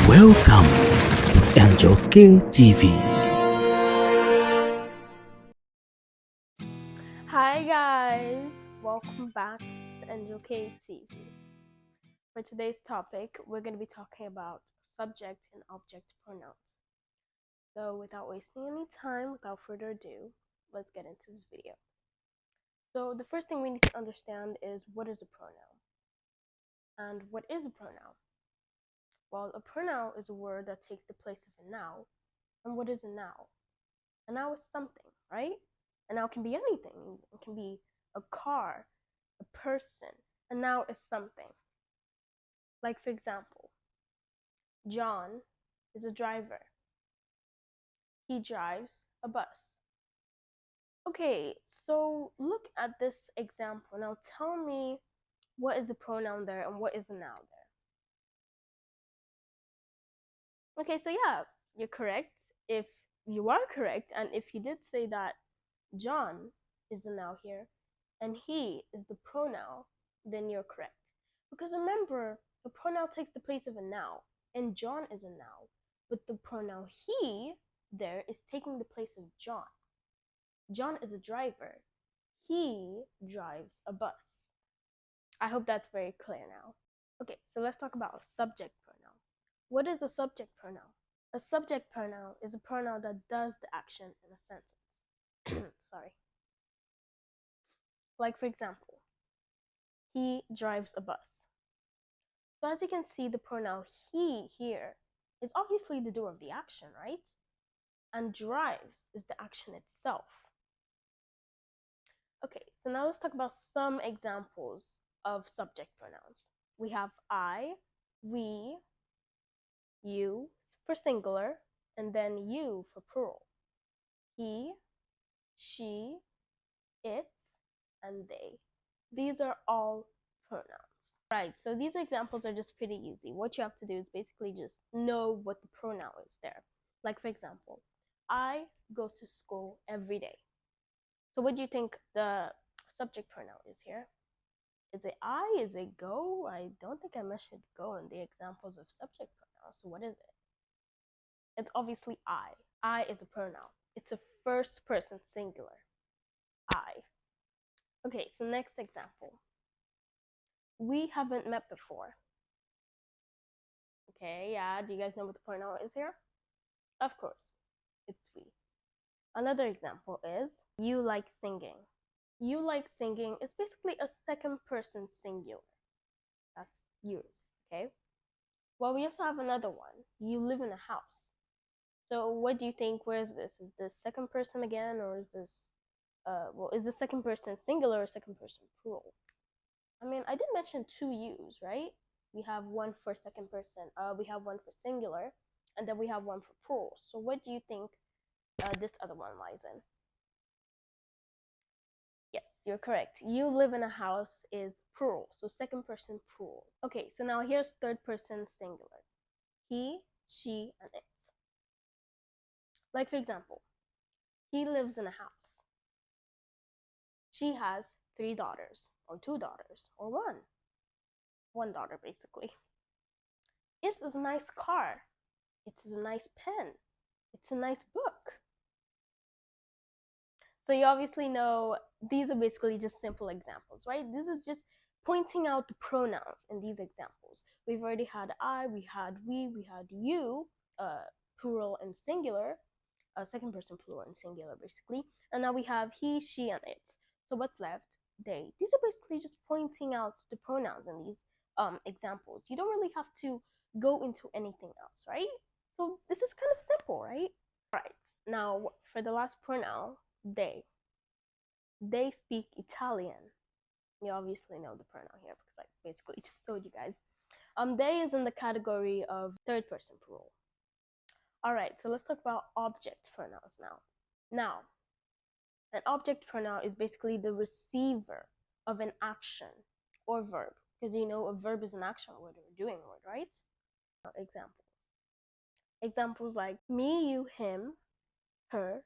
Welcome to Angel K TV. Hi guys, welcome back to Angel K TV. For today's topic, we're going to be talking about subject and object pronouns. So without wasting any time, without further ado, let's get into this video. So the first thing we need to understand is what is a pronoun? And what is a pronoun? Well, a pronoun is a word that takes the place of a noun. And what is a noun? A noun is something, right? A noun can be anything. It can be a car, a person. A noun is something. Like, for example, John is a driver. He drives a bus. Okay, so look at this example. Now tell me what is a pronoun there and what is a noun there. Okay, so yeah, you're correct. If you are correct, and if you did say that John is the noun here and he is the pronoun, then you're correct. Because remember, the pronoun takes the place of a noun, and John is a noun, but the pronoun he there is taking the place of John. John is a driver. He drives a bus. I hope that's very clear now. Okay, so let's talk about a subject pronoun. What is a subject pronoun? A subject pronoun is a pronoun that does the action in a sentence. Sorry. Like, for example, he drives a bus. So as you can see, the pronoun he here is obviously the doer of the action, right? And drives is the action itself. Okay, so now let's talk about some examples of subject pronouns. We have I, we, you for singular, and then you for plural. He, she, it, and they. These are all pronouns. Right, so these examples are just pretty easy. What you have to do is basically just know what the pronoun is there. Like, for example, I go to school every day. So what do you think the subject pronoun is here? Is it I? Is it go? I don't think I mentioned go in the examples of subject pronouns. So what is it? It's obviously I. I is a pronoun. It's a first person singular. I. Okay, so next example. We haven't met before. Okay, yeah, do you guys know what the pronoun is here? Of course, it's we. Another example is you like singing. You like singing is basically a second person singular. That's yours, okay? Well, we also have another one. You live in a house. So what do you think? Where is this? Is this second person again, or is this, is the second person singular or second person plural? I mean, I did mention two yous, right? We have one for second person, we have one for singular, and then we have one for plural. So what do you think this other one lies in? Yes, you're correct. You live in a house is plural, so second person plural. Okay, so now here's third person singular. He, she, and it. Like, for example, he lives in a house. She has 3 daughters, or 2 daughters, or one daughter basically. It is a nice car. It is a nice pen. It's a nice book. So you obviously know these are basically just simple examples, right? This is just pointing out the pronouns in these examples. We've already had I, we had we had you, plural and singular, second person plural and singular basically, and now we have he, she, and it. So what's left? They. These are basically just pointing out the pronouns in these examples. You don't really have to go into anything else, right? So this is kind of simple, right? Right. Now for the last pronoun, they. They speak Italian. You obviously know the pronoun here because I basically just told you guys. They is in the category of third person plural. Alright, so let's talk about object pronouns now. Now, an object pronoun is basically the receiver of an action or verb. Because you know a verb is an action word or a doing word, right? Examples. Examples like me, you, him, her,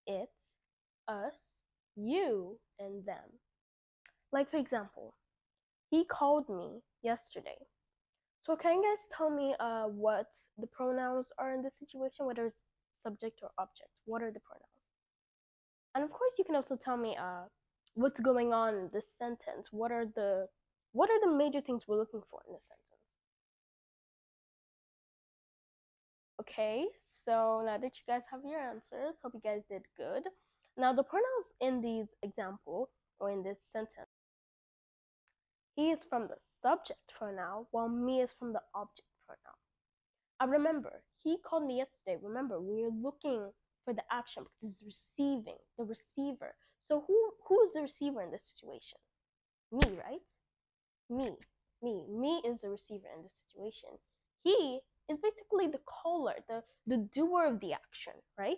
it, us, you, and them. Like, for example, he called me yesterday. So can you guys tell me what the pronouns are in this situation, whether it's subject or object? What are the pronouns? And of course you can also tell me what's going on in this sentence. What are the major things we're looking for in this sentence? Okay, so now that you guys have your answers, hope you guys did good. Now the pronouns in these example or in this sentence, he is from the subject pronoun while me is from the object pronoun. I remember he called me yesterday. Remember, we are looking for the action because it's receiving, the receiver. So who is the receiver in this situation? Me, right? Me is the receiver in this situation. He is basically the caller, the doer of the action, right?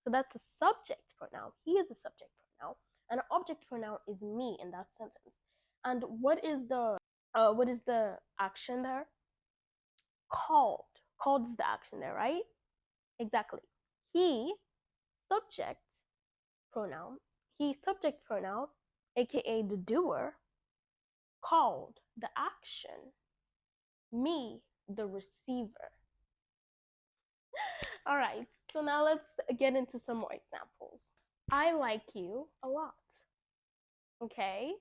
So that's a subject pronoun. He is a subject pronoun, and an object pronoun is me in that sentence. And what is the action there? Called. Called is the action there, right? Exactly. He subject pronoun. He subject pronoun, aka the doer, called the action. Me, the receiver. All right, so now let's get into some more examples. I like you a lot. Okay,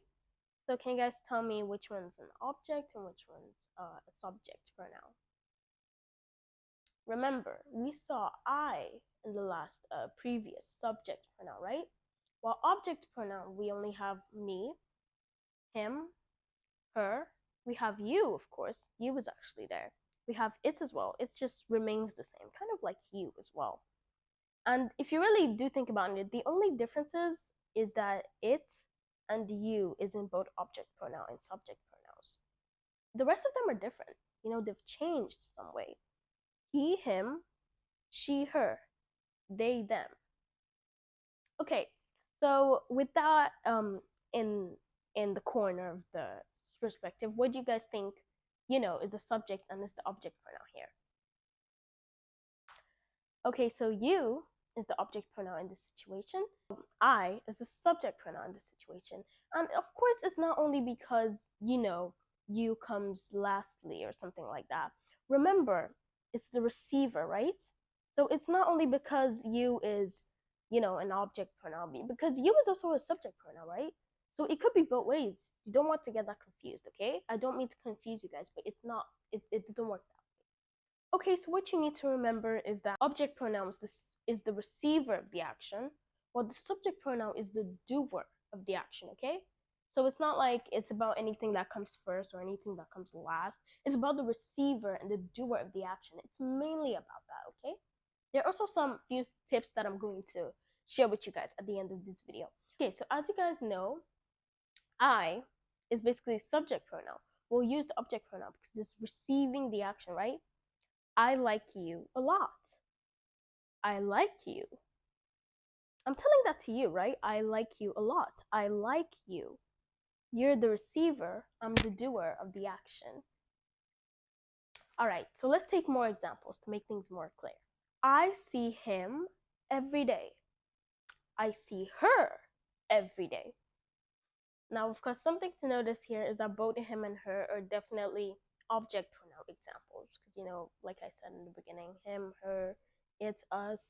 so can you guys tell me which one's an object and which one's a subject pronoun? Remember, we saw I in the last previous subject pronoun, right? While object pronoun, we only have me, him, her. We have you, of course. You is actually there. We have it as well. It just remains the same, kind of like you as well. And if you really do think about it, the only differences is that it and you is in both object pronoun and subject pronouns. The rest of them are different. They've changed some way. He, him, she, her, they, them. Okay, so with that in the corner of the perspective, what do you guys think, is the subject and is the object pronoun here? Okay, so you is the object pronoun in this situation. I is the subject pronoun in this situation. And of course, it's not only because, you comes lastly or something like that. Remember, it's the receiver, right? So it's not only because you is, an object pronoun, because you is also a subject pronoun, right? So it could be both ways. You don't want to get that confused, okay? I don't mean to confuse you guys, but it's not, it doesn't work that way. Okay, so what you need to remember is that object pronoun is the receiver of the action, while the subject pronoun is the doer of the action, okay? So it's not like it's about anything that comes first or anything that comes last. It's about the receiver and the doer of the action. It's mainly about that, okay? There are also some few tips that I'm going to share with you guys at the end of this video. Okay, so as you guys know, I is basically subject pronoun. We'll use the object pronoun because it's receiving the action, right? I like you a lot. I like you. I'm telling that to you, right? I like you a lot. I like you. You're the receiver. I'm the doer of the action. All right, so let's take more examples to make things more clear. I see him every day. I see her every day. Now, of course, something to notice here is that both him and her are definitely object pronoun examples. Because, like I said in the beginning, him, her, it's, us,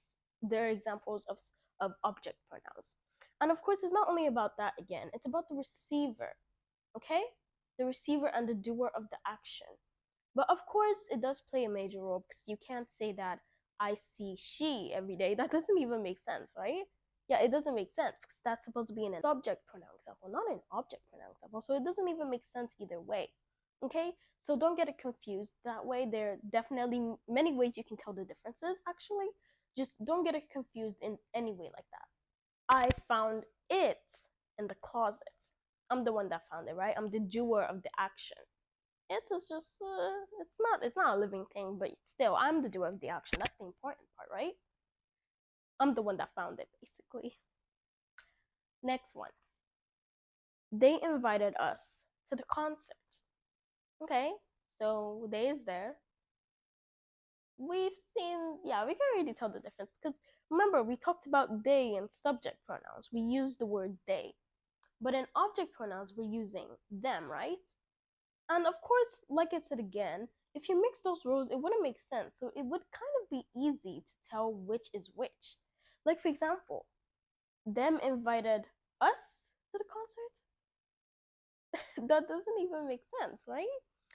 they're examples of object pronouns. And of course, it's not only about that again, it's about the receiver, okay? The receiver and the doer of the action. But of course, it does play a major role because you can't say that I see she every day. That doesn't even make sense, right? Yeah, it doesn't make sense because that's supposed to be in a subject pronoun example, not an object pronoun example. So it doesn't even make sense either way. Okay? So don't get it confused that way. There are definitely many ways you can tell the differences, actually. Just don't get it confused in any way like that. I found it in the closet. I'm the one that found it, right? I'm the doer of the action. It is just it's not a living thing, but still I'm the doer of the action. That's the important part, right? I'm the one that found it, basically. Next one. They invited us to the concert. Okay, so they is there. We've seen, yeah, we can already tell the difference because remember we talked about they in subject pronouns. We use the word they, but in object pronouns we're using them, right? And of course, like I said again, If you mix those roles, it wouldn't make sense. So it would kind of be easy to tell which is which. Like, for example, them invited us to the concert. That doesn't even make sense, right?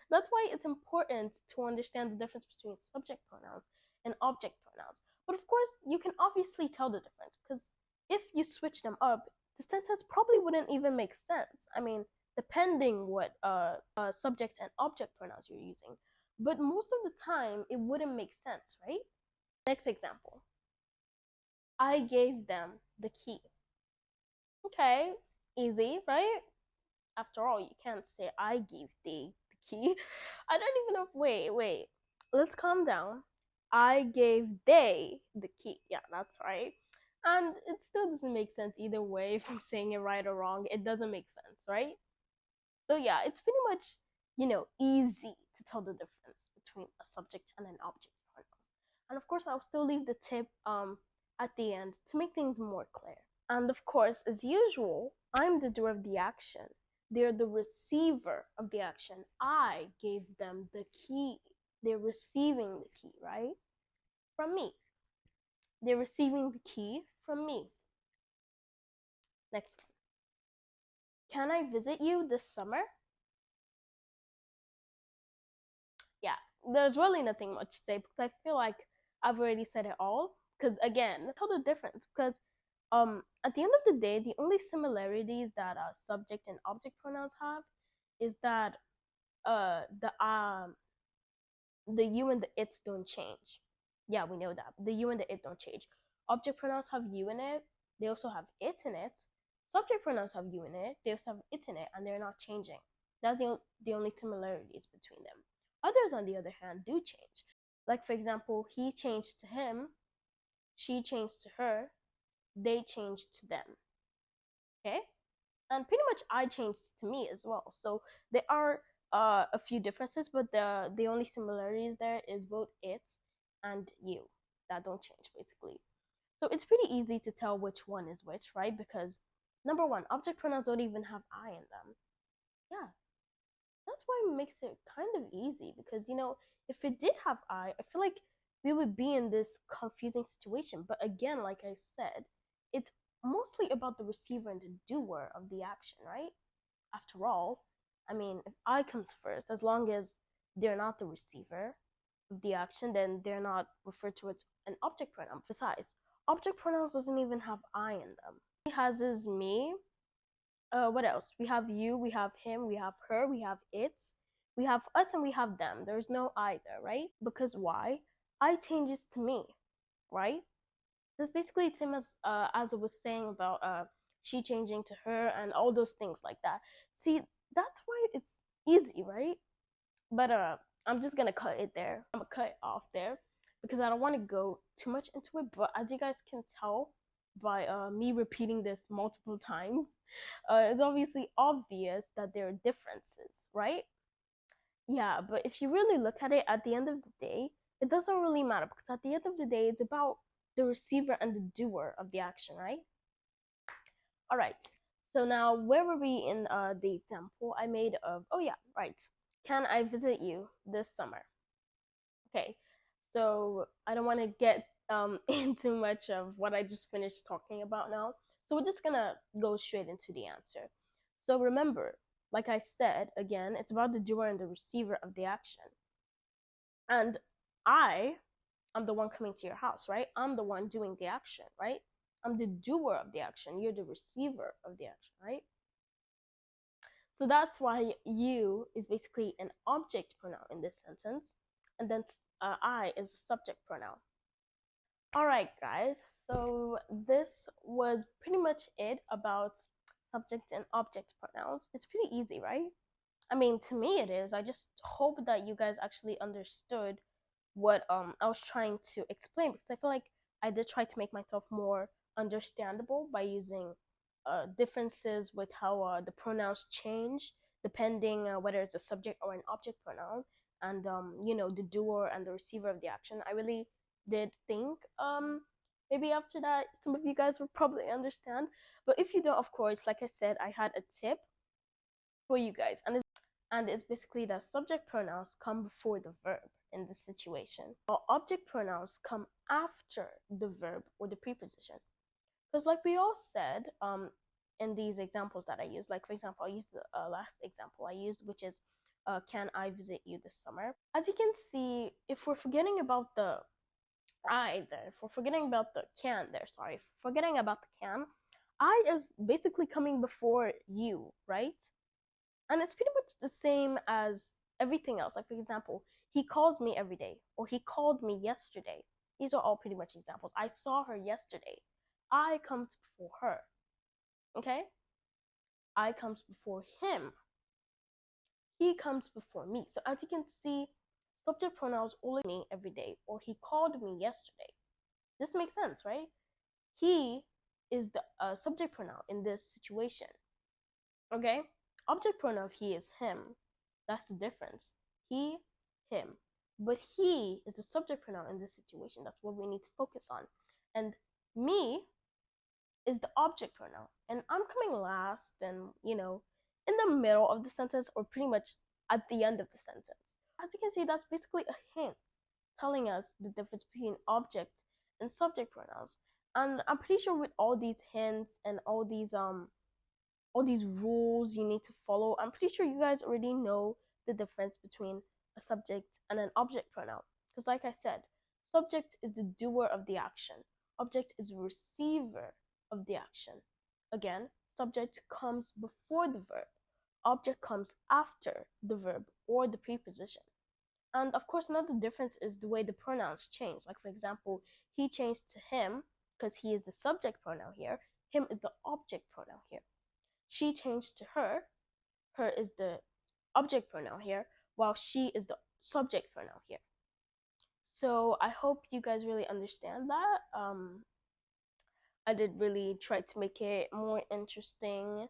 That's why it's important to understand the difference between subject pronouns and object pronouns. But of course, you can obviously tell the difference because if you switch them up, the sentence probably wouldn't even make sense. I mean, depending what subject and object pronouns you're using. But most of the time, it wouldn't make sense, right? Next example. I gave them the key. Okay, easy, right? After all, you can't say I gave the key. I don't even know. Wait. Let's calm down. I gave they the key. Yeah, that's right. And it still doesn't make sense either way if I'm saying it right or wrong. It doesn't make sense, right? So yeah, it's pretty much, easy to tell the difference between a subject and an object pronouns. And of course, I'll still leave the tip at the end to make things more clear. And of course, as usual, I'm the doer of the action. They're the receiver of the action. I gave them the key. They're receiving the key, right? From me. They're receiving the key from me. Next one. Can I visit you this summer? Yeah, there's really nothing much to say because I feel like I've already said it all. Because again, tell the difference. Because at the end of the day, the only similarities that subject and object pronouns have is that the you and the its don't change. Yeah, we know that. The you and the it don't change. Object pronouns have you in it. They also have it in it. Subject pronouns have you in it. They also have it in it, and they're not changing. That's the only similarities between them. Others, on the other hand, do change. Like, for example, he changed to him, she changed to her, they changed to them. Okay? And pretty much I changed to me as well. So there are a few differences, but the only similarities there is both it and you that don't change basically. So it's pretty easy to tell which one is which, right? Because number one, object pronouns don't even have I in them. Yeah, that's why it makes it kind of easy because if it did have I feel like we would be in this confusing situation. But again, like I said, it's mostly about the receiver and the doer of the action, right? After all, I mean, if I comes first, as long as they're not the receiver of the action, then they're not referred to as an object pronoun. Besides, object pronouns doesn't even have I in them. He has is me. What else? We have you, we have him, we have her, we have it, we have us, and we have them. There's no I there, right? Because why? I changes to me, right? This basically same as I was saying about she changing to her and all those things like that. See, that's why it's easy, right? But I'm just gonna cut it there. I'm gonna cut it off there because I don't want to go too much into it. But as you guys can tell by me repeating this multiple times, it's obviously obvious that there are differences, right? Yeah, but if you really look at it, at the end of the day, it doesn't really matter because at the end of the day, it's about the receiver and the doer of the action, right? All right. So now, where were we in the example I made of? Oh yeah, right. Can I visit you this summer? Okay. So I don't want to get into much of what I just finished talking about now. So we're just gonna go straight into the answer. So remember, like I said, again, it's about the doer and the receiver of the action. And I'm the one coming to your house, right? I'm the one doing the action, right? I'm the doer of the action. You're the receiver of the action, right? So that's why you is basically an object pronoun in this sentence, and then I is a subject pronoun. All right, guys. So this was pretty much it about subject and object pronouns. It's pretty easy, right? I mean, to me it is. I just hope that you guys actually understood what I was trying to explain because I feel like I did try to make myself more understandable by using differences with how the pronouns change depending whether it's a subject or an object pronoun, and the doer and the receiver of the action. I really did think maybe after that some of you guys would probably understand, but if you don't, of course, like I said, I had a tip for you guys, And it's basically that subject pronouns come before the verb in this situation, while object pronouns come after the verb or the preposition. Because like we all said, in these examples that I used, like for example, I used the last example I used, which is, can I visit you this summer? As you can see, if we're forgetting about the I there, if we're forgetting about the can there, sorry, forgetting about the can, I is basically coming before you, right? And it's pretty much the same as everything else. Like for example, he calls me every day, or he called me yesterday. These are all pretty much examples. I saw her yesterday. I comes before her. Okay? I comes before him. He comes before me. So as you can see, subject pronouns always me every day, or he called me yesterday. This makes sense, right? He is the subject pronoun in this situation. Okay? Object pronoun he is him. That's the difference. He, him. But he is the subject pronoun in this situation. That's what we need to focus on. And me is the object pronoun. And I'm coming last and, in the middle of the sentence or pretty much at the end of the sentence. As you can see, that's basically a hint telling us the difference between object and subject pronouns. And I'm pretty sure with all these hints and all these rules you need to follow, I'm pretty sure you guys already know the difference between a subject and an object pronoun. Because like I said, subject is the doer of the action. Object is a receiver of the action. Again, subject comes before the verb. Object comes after the verb or the preposition. And of course, another difference is the way the pronouns change. Like for example, he changed to him because he is the subject pronoun here. Him is the object pronoun here. She changed to her. Her is the object pronoun here, while she is the subject pronoun here. So I hope you guys really understand that. I did really try to make it more interesting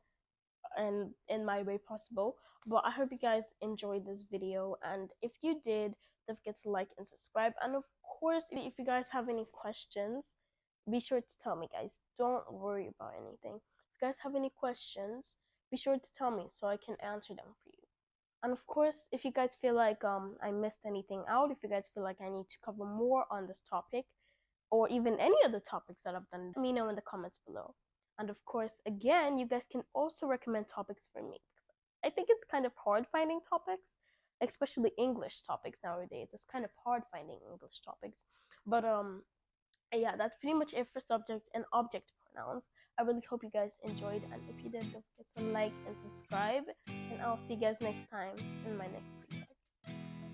and in my way possible. But I hope you guys enjoyed this video, and if you did, don't forget to like and subscribe. And of course, if you guys have any questions, be sure to tell me, guys. Don't worry about anything. If you guys have any questions, be sure to tell me so I can answer them for you. And of course, if you guys feel like I missed anything out, if you guys feel like I need to cover more on this topic, or even any other topics that I've done, let me know in the comments below. And of course, again, you guys can also recommend topics for me. I think it's kind of hard finding topics, especially English topics nowadays. It's kind of hard finding English topics. But yeah, that's pretty much it for subject and object pronouns. I really hope you guys enjoyed, and if you did, don't forget to like and subscribe, and I'll see you guys next time in my next video.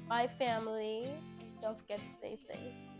Bye, family. Don't forget to stay safe.